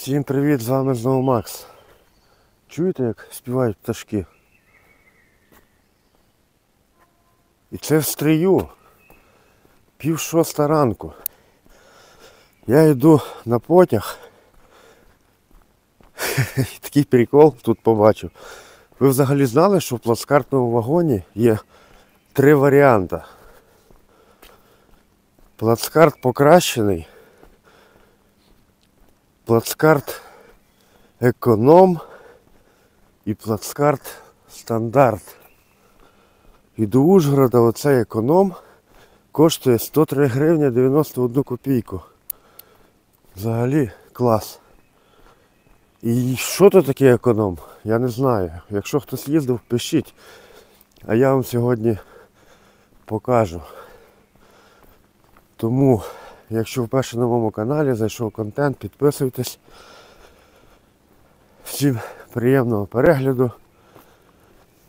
Всім привіт, з вами знову Макс. Чуєте, як співають пташки? І це в Стрию. 5:30 ранку. Я йду на потяг. Такий прикол тут побачив. Ви взагалі знали, що в плацкартному вагоні є 3 варіанти? Плацкарт покращений, плацкарт економ і плацкарт стандарт. І до Ужгорода оцей економ коштує 103 гривні 91 копійку. Взагалі клас. І що то таке економ? Я не знаю. Якщо хтось їздив, пишіть. А я вам сьогодні покажу. Тому, якщо вперше на моєму каналі зайшов контент, підписуйтесь. Всім приємного перегляду.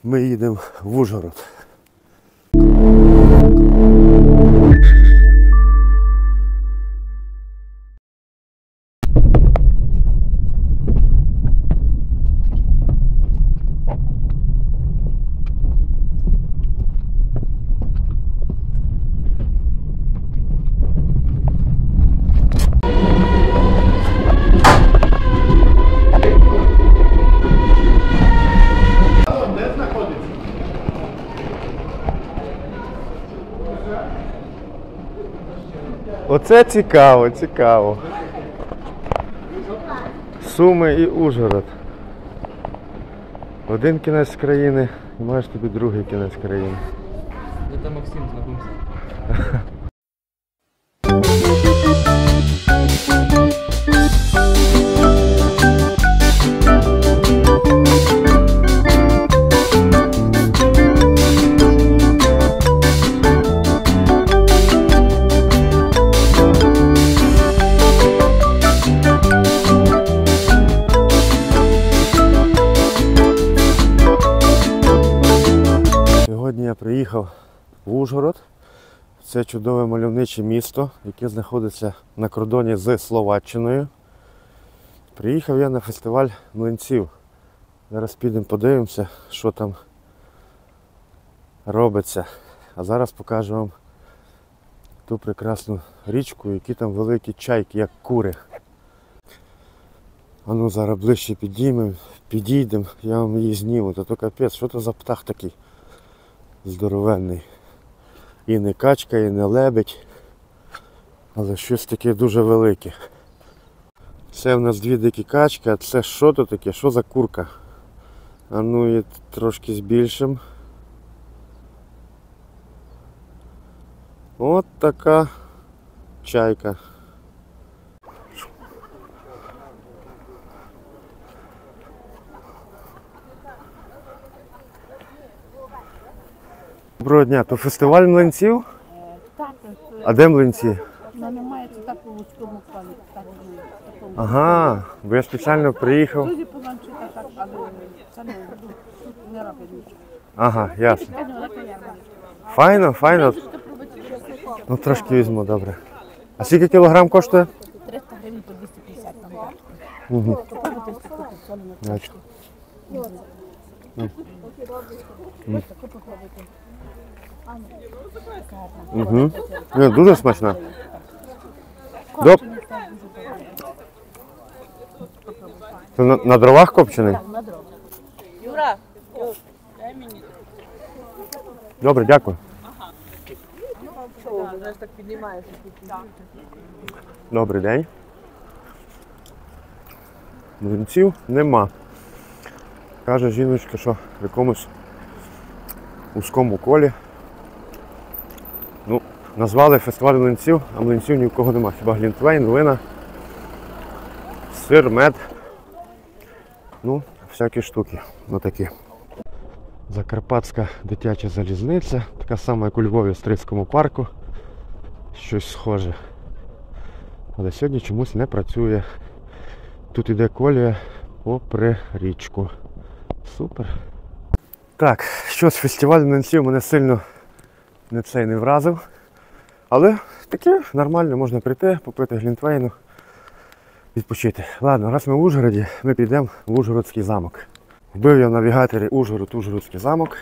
Ми їдемо в Ужгород. Оце цікаво, цікаво. Суми і Ужгород. Один кінець країни і маєш тобі другий кінець країни. Это Максим, знакомься. Сьогодні я приїхав в Ужгород. Це чудове мальовниче місто, яке знаходиться на кордоні з Словаччиною. Приїхав я на фестиваль млинців. Зараз підемо подивимося, що там робиться. А зараз покажу вам ту прекрасну річку, які там великі чайки, як кури. А ну зараз ближче підійдемо, я вам її зніму. Та то капець, що то за птах такий здоровенний. І не качка, і не лебедь, але щось таке дуже велике. Це в нас 2 дикі качки, а це що то таке? Що за курка? А ну її трошки збільшимо. От така чайка. Доброго дня, то фестиваль млинців? Так, А де млинці? немає це так по вузькому плані. Ага, бо я спеціально приїхав. Люди поманчі так, але це не робить нічого. Ага, ясно. Це невелика ярмарка. Файно, файно. Ну трошки візьму, добре. А скільки кілограм коштує? 300 гривень по 250 там так. Угу. Попробуйте стільки соленого Значить. таку попробуйте. Угу. Ну, дуже смачно. Копчений теж дуже добре. Це на дровах копчений? Так, на дрова. Юра, Добре, дякую. знаєш, так піднімаєш. Добрий день. Млинців нема. Каже жіночка, що в якомусь вузькому колі. Ну, назвали фестиваль млинців, а млинців ні в кого нема. Хіба глінтвейн, вина, сир, мед. Ну, всякі штуки. Отакі. Закарпатська дитяча залізниця. Така сама, як у Львові в Стрийському парку. Щось схоже. Але сьогодні чомусь не працює. Тут іде колія попри річку. Супер. Так, щось фестиваль млинців мене сильно не вразив. Але таке нормально, можна прийти, попити глінтвейну відпочити. Ладно, раз ми в Ужгороді, ми підемо в Ужгородський замок. Вбив я в навігаторі Ужгород-Ужгородський замок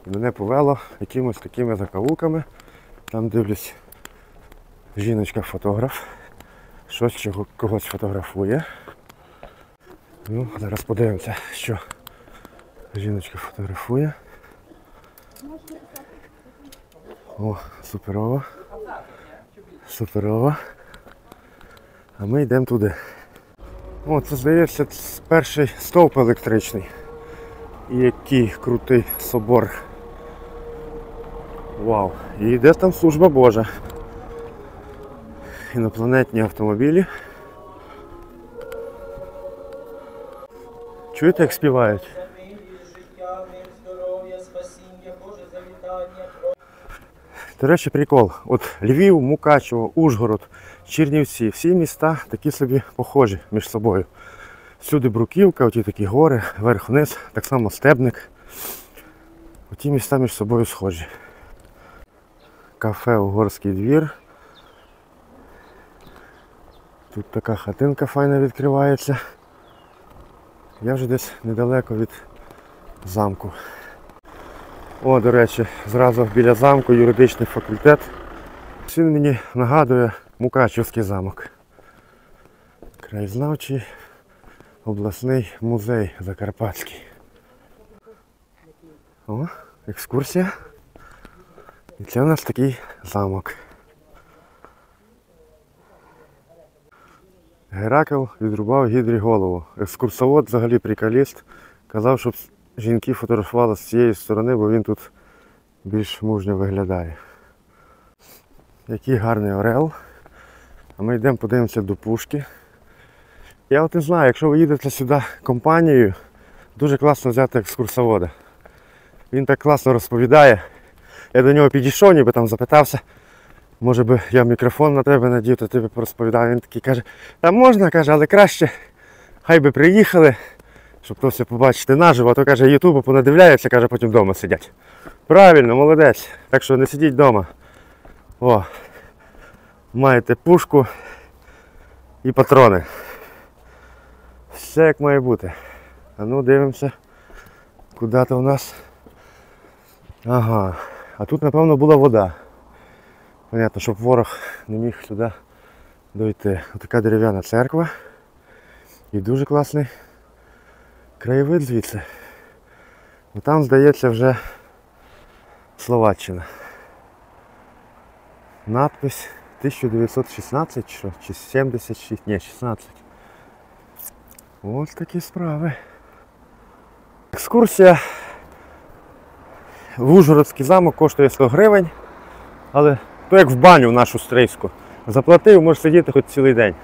і мене повело якимось такими закавулками. Там дивлюсь, жіночка-фотограф, щось когось фотографує. Ну, зараз подивимося, що жіночка фотографує. О, суперово. Суперово. А ми йдемо туди. О, це, здається, перший стовп електричний. І який крутий собор. Вау. І йде там служба Божа. Інопланетні автомобілі. Чуєте, як співають? До речі, прикол. От Львів, Мукачево, Ужгород, Чернівці, всі міста такі собі похожі між собою. Всюди бруківка, оті такі гори, вверх-вниз, так само Стебник. Оті міста між собою схожі. Кафе Угорський двір. Тут така хатинка файна відкривається. Я вже десь недалеко від замку. О, до речі, зразу біля замку юридичний факультет. Він мені нагадує Мукачівський замок. Краєзнавчий обласний музей Закарпатський. О, екскурсія. І це у нас такий замок. Геракл відрубав гідрі голову. Екскурсовод, взагалі приколіст, казав, щоб жінки фотографували з цієї сторони, бо він тут більш мужньо виглядає. Який гарний орел. А ми йдемо подивимося до пушки. Я от не знаю, якщо ви їдете сюди компанією, дуже класно взяти екскурсовода. Він так класно розповідає. Я до нього підійшов, ніби там запитався, може би я мікрофон на тебе надів, то тебе порозповідав. Він такий каже, та можна, каже, але краще, хай би приїхали, щоб то все побачити наживо, а то, каже, ютубу понадивляються, каже, потім вдома сидять. Правильно, молодець. Так що не сидіть вдома. О, маєте пушку і патрони. Все як має бути. А ну дивимося, куди то у нас. Ага, а тут напевно була вода. Понятно, щоб ворог не міг сюди дойти. Ось така дерев'яна церква. І дуже класний краєвид звідси. Ну, там, здається, вже Словаччина. Надпись 1916 що? Чи 76? Ні, 16. Ось такі справи. Екскурсія в Ужгородський замок коштує 100 гривень, але то як в баню в нашу стрийську. Заплатив, можеш сидіти хоч цілий день.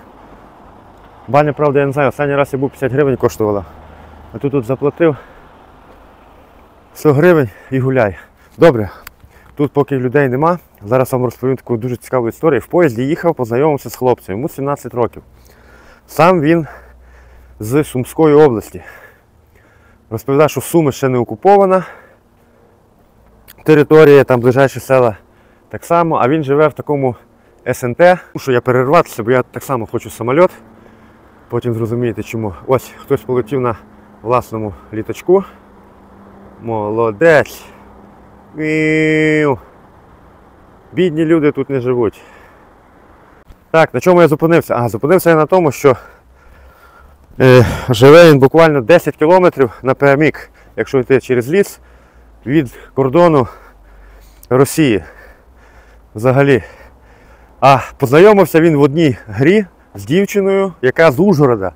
Баня, правда, я не знаю, останній раз я був 50 гривень коштувала. А тут заплатив 100 гривень і гуляй. Добре, тут поки людей нема, зараз вам розповім таку дуже цікаву історію. В поїзді їхав, познайомився з хлопцем, йому 17 років. Сам він з Сумської області. Розповідає, що Суми ще не окупована територія, там ближайші села так само, а він живе в такому СНТ. Мушу я перерватися, бо я так само хочу самоліт. Потім зрозумієте чому. Ось хтось полетів на власному літачку. Молодець. Бідні люди тут не живуть. Так, на чому я зупинився? А, зупинився я на тому, що живе він буквально 10 кілометрів напрямік, якщо йти через ліс, від кордону Росії. Взагалі. А познайомився він в одній грі з дівчиною, яка з Ужгорода.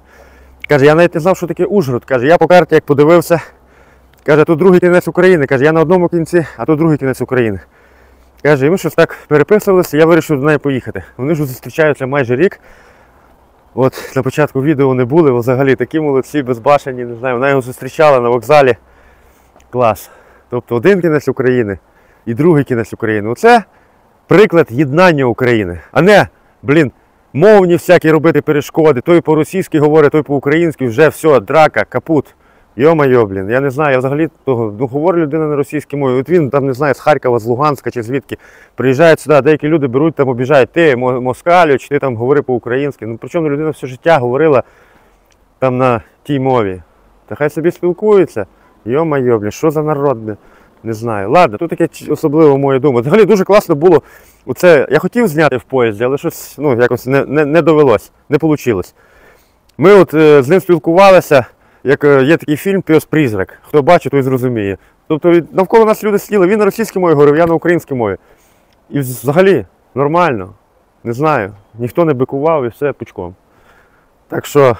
Каже, я навіть не знав, що таке Ужгород. Каже, я по карті як подивився, каже, тут другий кінець України. Каже, я на одному кінці, а тут другий кінець України. Каже, і ми щось так переписувалися, я вирішив до неї поїхати. Вони ж зустрічаються майже рік. От на початку відео не були, взагалі такі молодці, безбашені, не знаю, вона його зустрічала на вокзалі. Клас. Тобто один кінець України і другий кінець України. Оце приклад єднання України. А не, мовні всякі робити перешкоди. Той по-російськи говорить, той по-українськи, вже все, драка, капут. Йо-майо, блін, я не знаю, я взагалі того, ну, говорю людина на російській мові. От він там, не знаю, з Харкова, з Луганська чи звідки приїжджають сюди, деякі люди беруть там, обіжають, ти москалю, чи ти там говори по-українськи. Ну причому людина все життя говорила там на тій мові. Та хай собі спілкуються. Йо-майо, блін, що за народ, блін, не знаю. Ладно, тут таке особливо моє думаю. Взагалі дуже класно було. Оце, я хотів зняти в поїзді, але щось ну, якось не довелось, не вийшло. Ми от з ним спілкувалися. Як є такий фільм «Пес-призрак». Хто бачить, той зрозуміє. Тобто навколо нас люди сиділи, він на російській мові говорив, я на українській мові. І взагалі нормально, не знаю, ніхто не бикував і все пучком. Так що,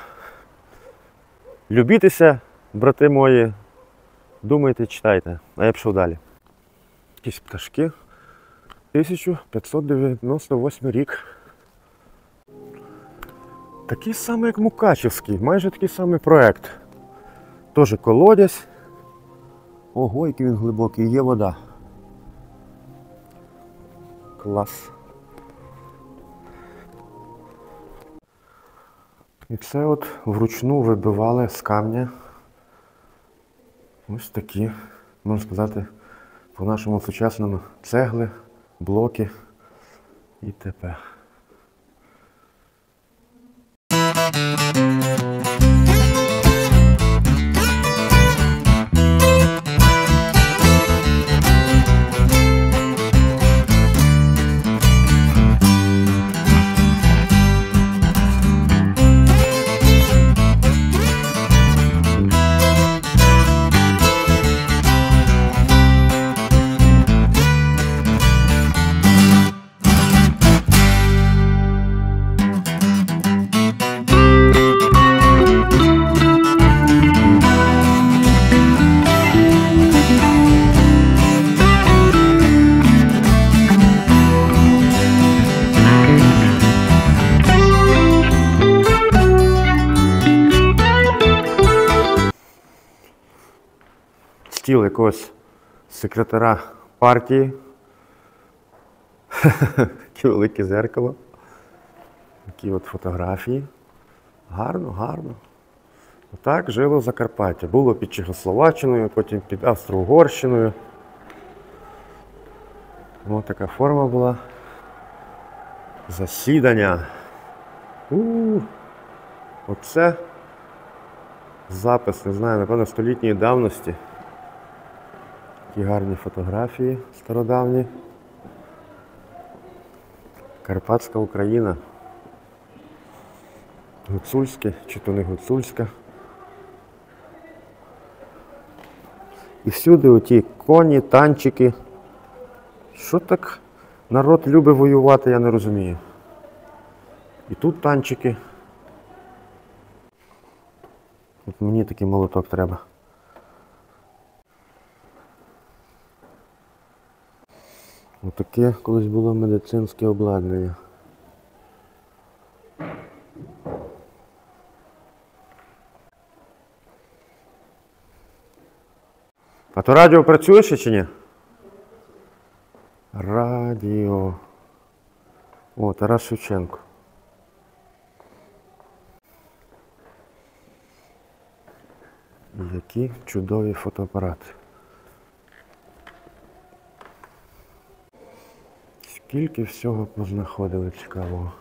любітеся, брати мої, думайте, читайте, а я пішов далі. Якісь пташки. 1598 рік. Такий самий, як Мукачівський, майже такий самий проект. Теж колодязь. Ого, який він глибокий, є вода. Клас. І це от вручну вибивали з камня. Ось такі, можна сказати, по-нашому сучасному цегли, блоки і т.п. Стіл якогось секретаря партії. Таке велике зеркало. Такі от фотографії. Гарно, гарно. Отак жило Закарпаття. Було під Чехословаччиною, потім під Австро-Угорщиною. Ось така форма була. Засідання. Оце запис, не знаю, напевно, столітньої давності. Такі гарні фотографії стародавні. Карпатська Україна. Гуцульське, чи то не гуцульська. І всюди оті коні, танчики. Що так народ любить воювати, я не розумію. І тут танчики. От мені такий молоток треба. Отаке колись було медицинське обладнання. А то радіо працює ще чи ні? Радіо. О, Тарас Шевченко. Які чудові фотоапарати. Скільки всього познаходили цікавого.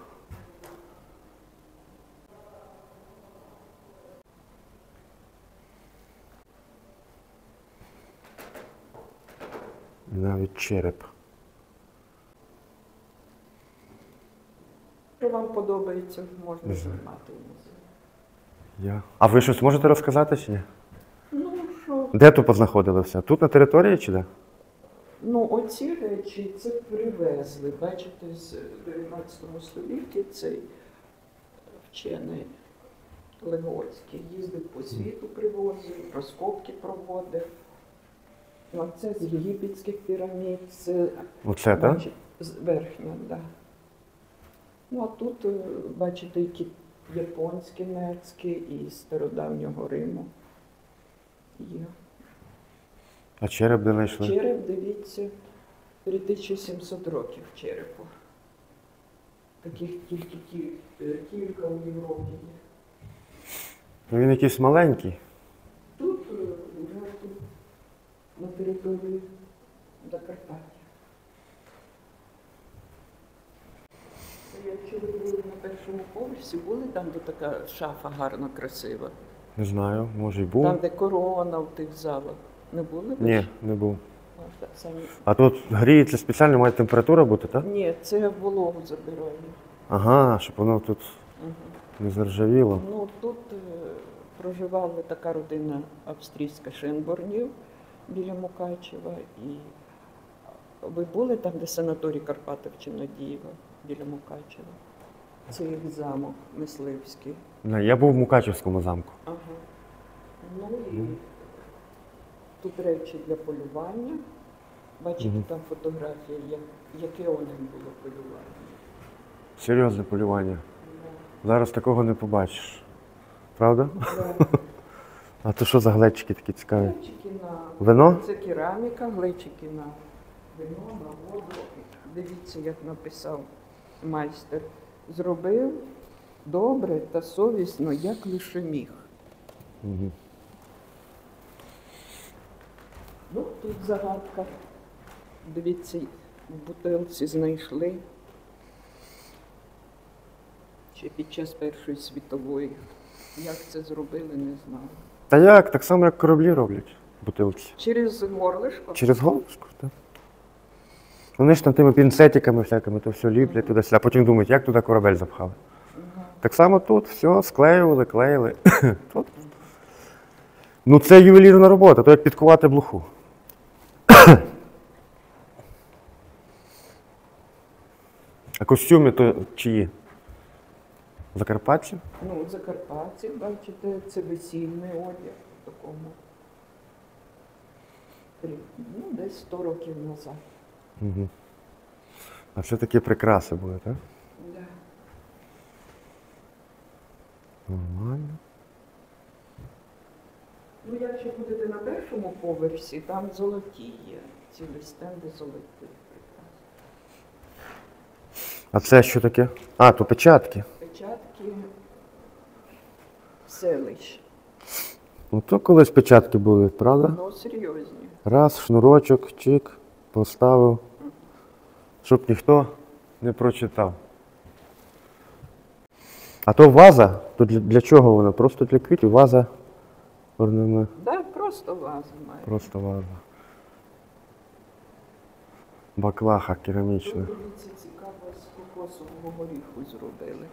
Навіть череп. Що вам подобається, можна знімати. А ви щось можете розказати чи ні? Ну, що? Де тут познаходили все? Тут на території чи де? Ну, оці речі це привезли. Бачите, з 19 столітті цей вчений Легоцький їздив по світу, привозив, розкопки проводив. Ну, це з єгипетських пірамід, це Оце, так? верхня, так. Да. Ну, а тут, бачите, які японські, нецькі і стародавнього Риму є. А череп де знайшли? Череп, дивіться, 3700 років черепу. Таких тільки кілька у Європі є. Він якийсь маленький. Тут поверсі були, там, де така шафа гарна, красива. Не знаю, може й був. Там, де корона в тих залах. Не були? ви Ні, ж? не був. А, так, самі. А тут гріється спеціально, має температура бути, так? Ні, це вологу забирає. Ага, щоб воно тут Угу. не заржавіло. Ну, тут проживала така родина австрійська Шенборнів біля Мукачева. І ви були там, де санаторій Карпатов-Чинодієва біля Мукачева? Це їх замок мисливський. Я був в Мукачевському замку. Ага. Ну і тут речі для полювання. Бачите, там фотографія, яке у них було полювання. Серйозне полювання. Зараз такого не побачиш. Правда? Да. А то що за глечики такі цікаві? Глечики на Вино? Це кераміка, глечики на вино, на воду. Дивіться, як написав майстер. Зробив добре та совісно, як лише міг. Угу. Ну, тут загадка. Дивіться, в бутилці знайшли. Ще під час Першої світової. Як це зробили, не знаю. Та як? Так само, як кораблі роблять бутилки. Через горлишко? Через головушку, так. Вони ж там тими пінцетиками всякими то все ліплять туди-сюди, а потім думають, як туди корабель запхали. Так само тут все склеювали, клеїли. Тут. Ну це ювелірна робота, то як підкувати блоху. А костюми то чиї? Закарпатці? Ну, Закарпатці, бачите, це весільний одяг в такому. Ну, десь 100 років назад. Угу. А це такі прикраси були, так? Да. Нормально. Ну, якщо будете на першому поверсі, там золоті є. Цілі стенди золоті прикраси. А це що таке? А, то печатки. Печатки селищ. Ну то колись печатки були, правда? Ну, серйозні. Раз, шнурочок, чик, поставив, щоб ніхто не прочитав. А то ваза, то для чого вона? Просто для квітів, ваза орнамент. Так, просто ваза має. Просто ваза. Баклаха керамічна. Тут, дивіться, цікаво, з кокосового горіху зробили.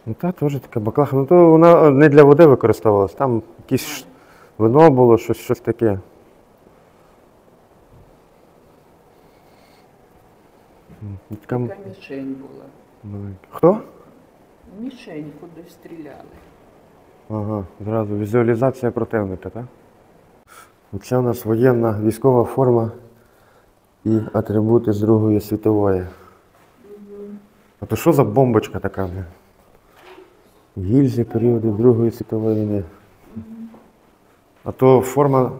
Ну та теж така баклаха. Ну то вона не для води використовувалась, там якесь вино було, щось таке. Така мішень була. Маленька. Хто? Мішень, куди стріляли. Ага, зразу візуалізація противника, так? Оце у нас воєнна військова форма і атрибути з Другої світової. А то що за бомбочка така? Бля? Гільзи періоду Другої світової війни. А то форма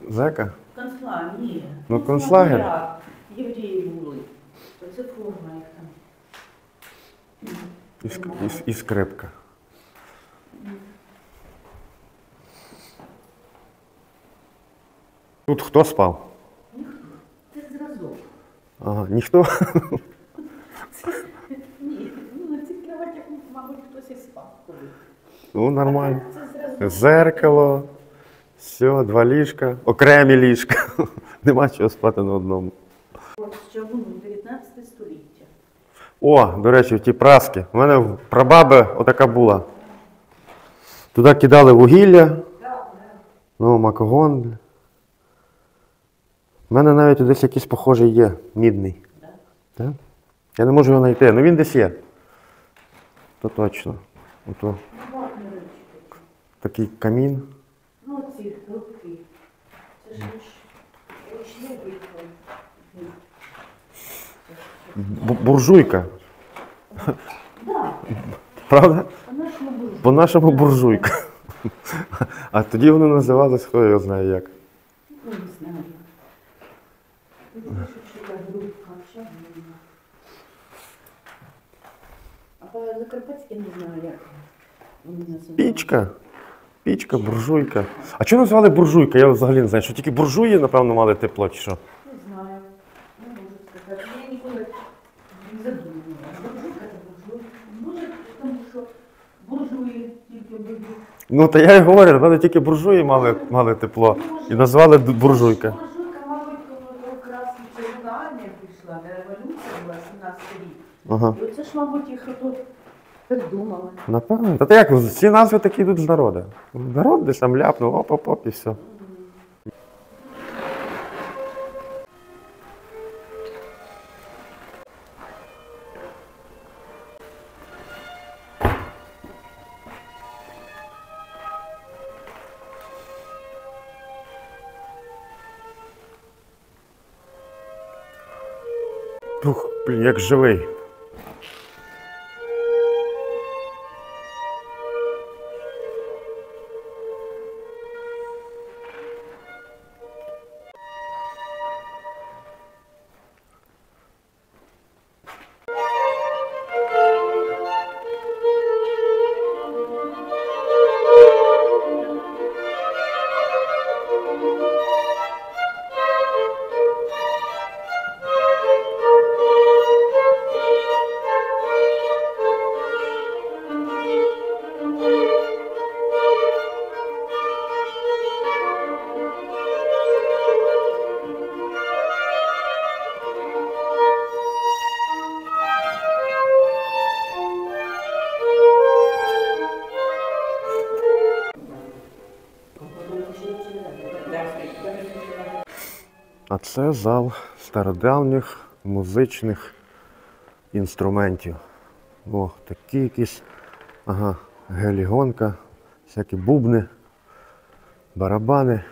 зека? Концлагер, ні. Ну, концлагер. Євреї були. То це форма їх там. І скрипка. Тут хто спав? Це зразок. Ага, ніхто? Ні, ну на цій кроватях, мабуть, хтось і спав колись. Ну, нормально. Це зразок. Зеркало, все, 2 ліжка, окремі ліжка. Нема чого спати на одному. От з чавуну 19 століття. О, до речі, ті праски. У мене в прабаби отака була. Туди кидали вугілля, ну, макогон. У мене навіть десь якийсь похожий є, мідний. Так? Я не можу його знайти, ну він десь є. То точно. Ото такий камін. Ну, ці руки. Це ж ручний викон. Буржуйка. Так, Правда? по-нашому було. По-нашому буржуйка. А тоді вони називалися, хто його знає як. Ну, не знаю. Тут ще така група, чавуна. А по-закарпатськи не знаю, як вони називають. Пічка. Пічка, буржуйка. А чого назвали буржуйка? Я взагалі не знаю, що тільки буржуї, напевно, мали тепло, чи що? Не знаю. Не можу сказати. Я ніколи не задумувала. Буржуйка це буржуйка. Може, тому що Ну, та я й говорю, в мене тільки буржуї мали тепло. І назвали буржуйка. Буржуйка, мабуть, коли якраз Червона армія прийшла, де революція була 17 рік. Ага. І оце ж, мабуть, їх тут придумали. Напевно. Та як, всі назви такі йдуть з народу. Народ десь там ляпнув, оп-оп-оп і все. Ух, блін, як живий. А це зал стародавніх музичних інструментів. О, такі якісь, ага, гелігонка, всякі бубни, барабани.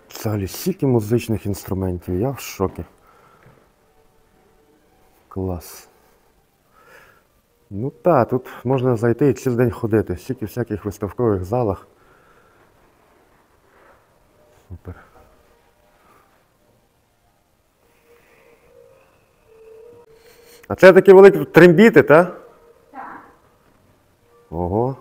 Взагалі стільки музичних інструментів, я в шокі. Клас. Ну так, тут можна зайти і цілий день ходити, стільки всяких виставкових залах. Супер. А це такі великі трембіти, так? Так. Ого.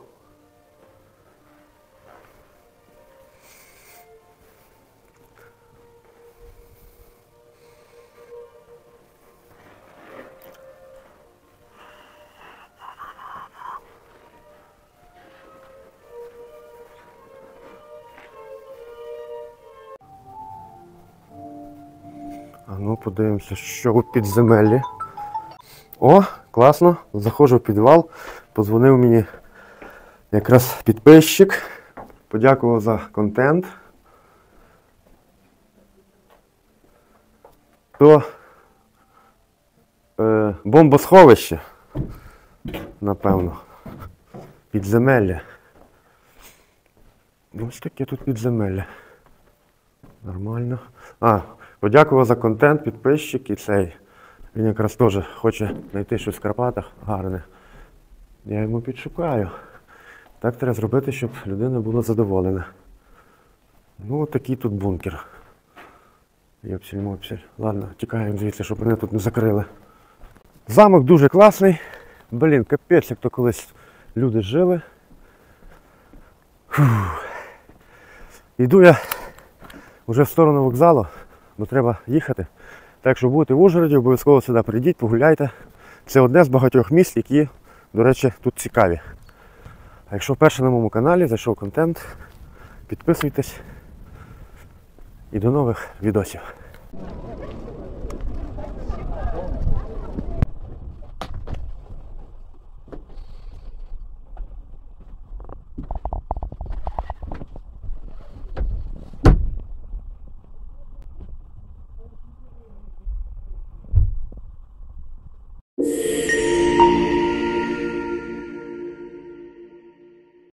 А ну подивимося, що у підземеллі. О, класно, заходжу в підвал, подзвонив мені якраз підписчик, подякував за контент. То бомбосховище, напевно, підземелля. Ось таке тут підземелля. Нормально. Подякував за контент, підписчик і цей. Він якраз теж хоче знайти щось в Карпатах гарне. Я йому підшукаю. Так треба зробити, щоб людина була задоволена. Ну, от такий тут бункер. Йопсіль-мопсіль. Ладно, тікаємо звідси, щоб мене тут не закрили. Замок дуже класний. Блін, капець, як то колись люди жили. Фух. Йду я вже в сторону вокзалу, бо треба їхати. Так що будете в Ужгороді, обов'язково сюди прийдіть, погуляйте. Це одне з багатьох місць, які, до речі, тут цікаві. А якщо вперше на моєму каналі зайшов контент, підписуйтесь і до нових відосів.